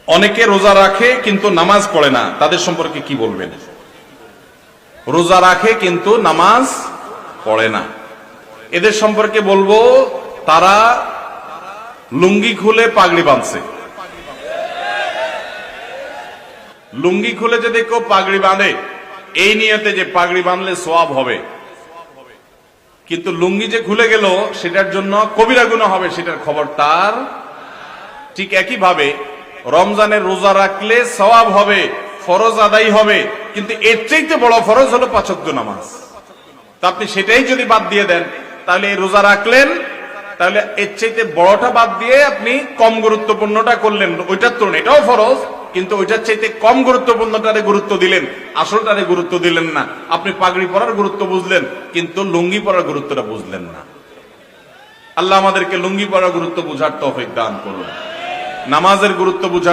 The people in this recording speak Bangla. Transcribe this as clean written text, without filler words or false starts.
অনেকে রোজা রাখে কিন্তু নামাজ পড়ে না, তাদের সম্পর্কে কি বলবেন? রোজা রাখে কিন্তু নামাজ পড়ে না, এদের সম্পর্কে বলবো তারা লুঙ্গি খুলে পাগড়ি বাঁধছে। লুঙ্গি খুলে যদি কেউ পাগড়ি বাঁধে এই নিয়তে যে পাগড়ি বাঁধলে সওয়াব হবে, কিন্তু লুঙ্গি যে খুলে গেল সেটার জন্য কবিরা গুনাহ হবে, সেটার খবর তার। ঠিক একই ভাবে রমজানের রোজা রাখলে সওয়াব হবে, ফরজ আদায় হবে, কিন্তু এর চাইতে বড় ফরজ হলো 5 ওয়াক্ত নামাজ। তা আপনি সেটাই যদি বাদ দিয়ে দেন তাহলে এই রোজা রাখলেন, তাহলে এর চাইতে বড়টা বাদ দিয়ে আপনি কম গুরুত্বপূর্ণটা করলেন। ওইটার তুলনায় এটাও ফরজ, কিন্তু ওইটার চাইতে কম গুরুত্বপূর্ণটারে গুরুত্ব দিলেন, আসলটারে গুরুত্ব দিলেন না। আপনি পাগড়ি পরার গুরুত্ব বুঝলেন কিন্তু লুঙ্গি পরার গুরুত্বটা বুঝলেন না। আল্লাহ আমাদেরকে লুঙ্গি পরার গুরুত্ব বুঝার তৌফিক দান করুন, নামাজের গুরুত্ব বুঝার